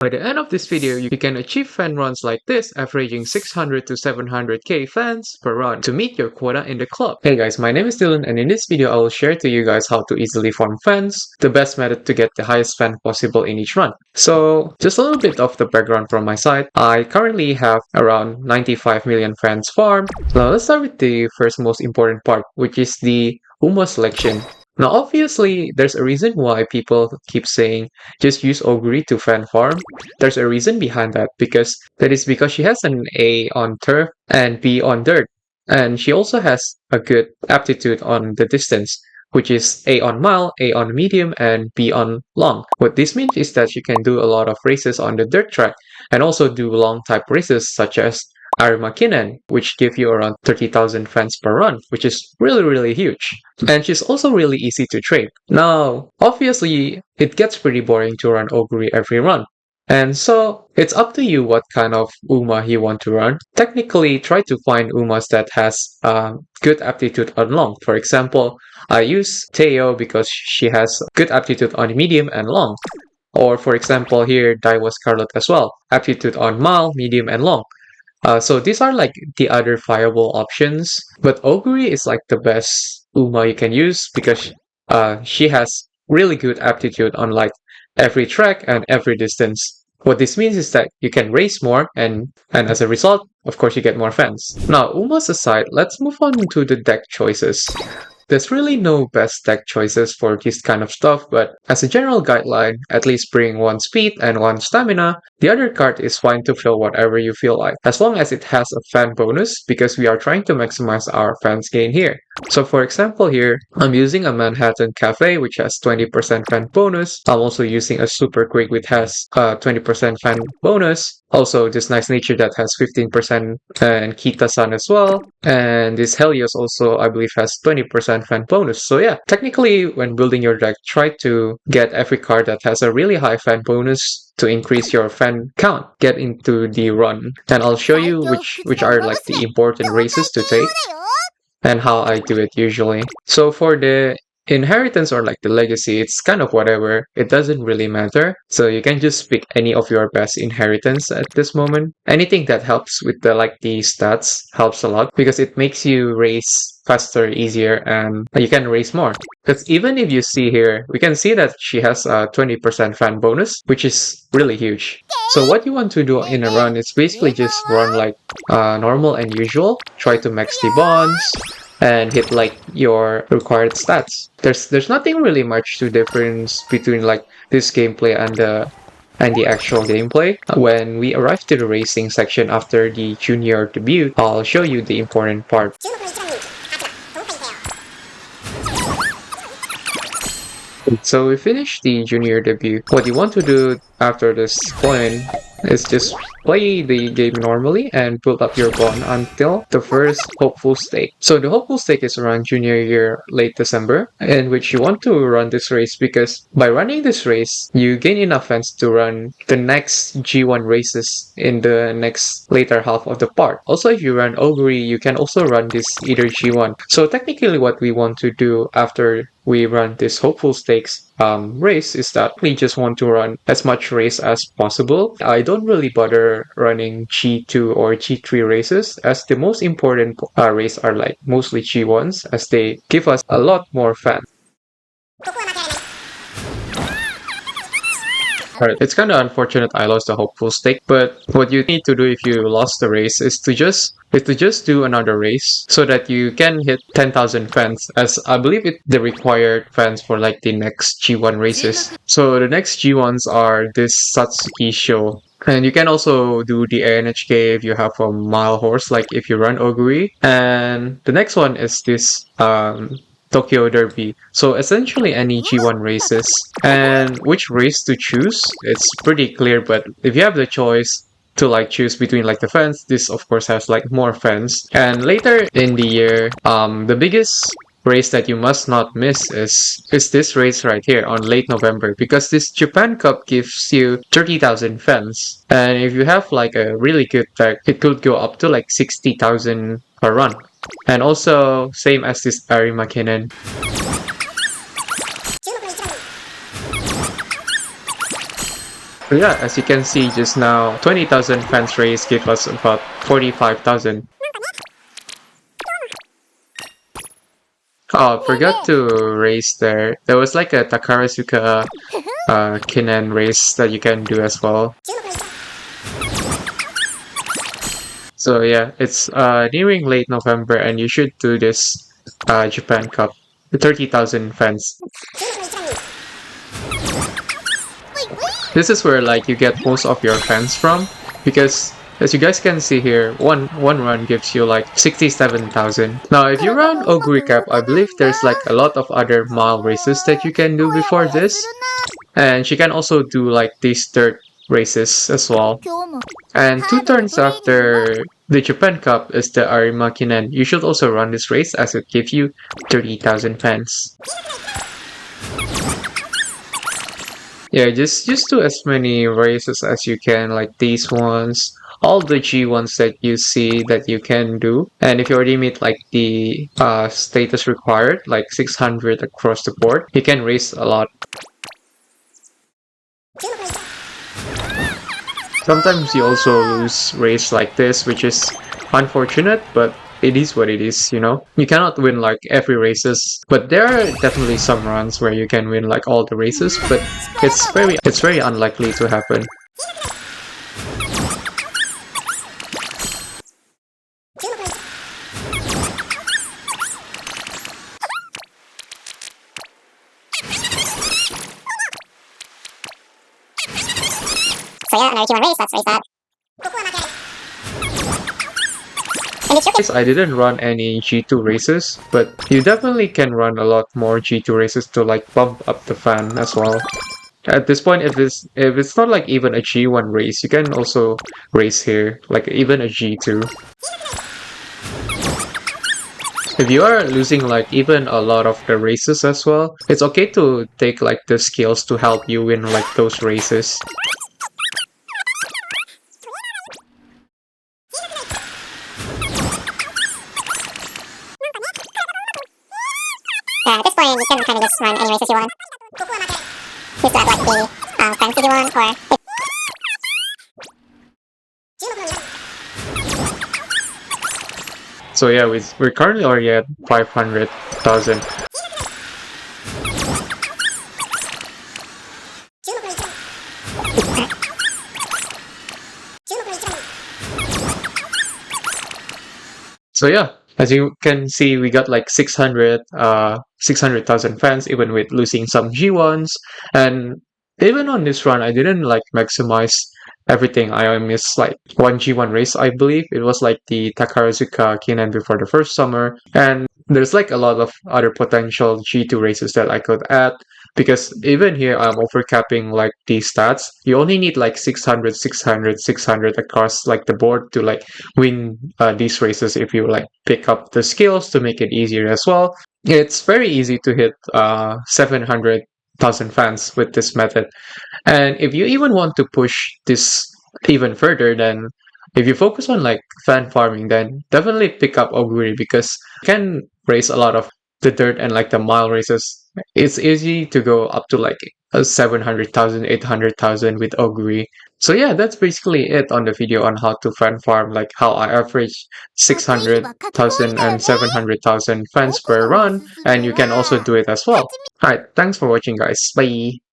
By the end of this video, you can achieve fan runs like this, averaging 600 to 700k fans per run to meet your quota in the club. Hey guys, my name is Dylan, and in this video I will share to you guys how to easily farm fans, the best method to get the highest fan possible in each run. So, just a little bit of the background from my side. I currently have around 95 million fans farmed. Now let's start with the first most important part, which is the Uma selection. Now, obviously, there's a reason why people keep saying just use Ogre to fan farm. There's a reason behind that because she has an A on turf and B on dirt, and she also has a good aptitude on the distance, which is A on mile, A on medium, and B on long. What this means is that you can do a lot of races on the dirt track and also do long type races such as Umamusume, which give you around 30,000 fans per run, which is really huge. And she's also really easy to trade. Now, obviously, it gets pretty boring to run Ogre every run. And so, it's up to you what kind of Uma you want to run. Technically, try to find Umas that has good aptitude on long. For example, I use Teo because she has good aptitude on medium and long. Or for example, here, Daiwa Scarlet as well. Aptitude on mile, medium, and long. So these are like the other viable options, but Ogre is like the best Uma you can use because she has really good aptitude on like every track and every distance. What this means is that you can race more and as a result, of course, you get more fans. Now, Umas aside, let's move on to the deck choices. There's really no best deck choices for this kind of stuff, but as a general guideline, at least bring one speed and one stamina. The other card is fine to fill whatever you feel like, as long as it has a fan bonus, because we are trying to maximize our fans gain here. So for example here, I'm using a Manhattan Cafe which has 20% fan bonus. I'm also using a Super Quick which has 20% fan bonus. Also this Nice Nature that has 15% and Kita-san as well. And this Helios also I believe has 20% fan bonus. So yeah, technically when building your deck, try to get every card that has a really high fan bonus to increase your fan count. Get into the run. And I'll show you which are like the important races to take and how I do it usually. So for the inheritance or like the legacy, it's kind of whatever. It doesn't really matter. So you can just pick any of your best inheritance at this moment. Anything that helps with the stats helps a lot because it makes you race faster, easier, and you can race more. Because even if you see here, we can see that she has a 20% fan bonus, which is really huge. So what you want to do in a run is basically just run like normal and usual. Try to max the bonds and hit like your required stats. There's nothing really much to difference between like this gameplay and the actual gameplay. When we arrive to the racing section after the junior debut, I'll show you the important part. So we finished the junior debut. What you want to do after this point is just play the game normally and build up your bond until the first hopeful stake. So the hopeful stake is around junior year, late December, in which you want to run this race because by running this race, you gain enough fans to run the next G1 races in the next later half of the part. Also, if you run Ogre, you can also run this either G1. So technically what we want to do after we run this hopeful stakes race is that we just want to run as much race as possible. I don't really bother running G2 or G3 races as the most important race are like mostly G1s as they give us a lot more fans. Alright, it's kind of unfortunate I lost the hopeful stake, but what you need to do if you lost the race is to just do another race so that you can hit 10,000 fans, as I believe the required fans for like the next G1 races. So the next G1s are this Satsuki show. And you can also do the ANHK if you have a mile horse, like if you run Ogre. And the next one is this Tokyo Derby. So essentially any G1 races. And which race to choose, it's pretty clear, but if you have the choice to like choose between like the fans, this of course has like more fans. And later in the year, the biggest race that you must not miss is this race right here on late November, because this Japan Cup gives you 30,000 fans, and if you have like a really good deck, it could go up to like 60,000 per run. And also same as this Ari McKinnon. So yeah, as you can see just now, 20,000 fans raise give us about 45,000. Oh, forgot to raise there. There was like a Takarazuka Kinen race that you can do as well. So yeah, it's nearing late November and you should do this Japan Cup. 30,000 fans. This is where like you get most of your fans from because as you guys can see here, one run gives you like 67,000. Now if you run Oguri Cup, I believe there's like a lot of other mile races that you can do before this. And she can also do like these dirt races as well. And 2 turns after the Japan Cup is the Arima Kinen. You should also run this race as it gives you 30,000 fans. Yeah, just do as many races as you can, like these ones, all the G ones that you see that you can do. And if you already meet like the status required, like 600 across the board, you can race a lot. Sometimes you also lose race like this, which is unfortunate, but it is what it is, you know? You cannot win like every races, but there are definitely some runs where you can win like all the races, but it's very unlikely to happen. So yeah, another Q1 race, let's race that. I didn't run any G2 races, but you definitely can run a lot more G2 races to like bump up the fan as well. At this point, if it's not like even a G1 race, you can also race here, like even a G2. If you are losing like even a lot of the races as well, it's okay to take like the skills to help you win like those races. Yeah, at this point, you can kind of just run any races you want. Just have like the fancy you want, or... So yeah, we're currently already at 500,000. So yeah, as you can see, we got like 600,000 fans even with losing some G1s. And even on this run, I didn't like maximize everything. I missed like one G1 race, I believe. It was like the Takarazuka Kinen before the first summer. And there's like a lot of other potential G2 races that I could add. Because even here, I'm overcapping like the stats. You only need like 600, 600, 600 across like the board to like win these races if you like pick up the skills to make it easier as well. It's very easy to hit 700,000 fans with this method. And if you even want to push this even further, then if you focus on like fan farming, then definitely pick up Oguri because you can race a lot of the dirt and like the mile races. It's easy to go up to like 700,000, 800,000 with Oguri. So yeah, that's basically it on the video on how to fan farm, like how I average 600,000 and 700,000 fans per run, and you can also do it as well. Alright, thanks for watching guys. Bye!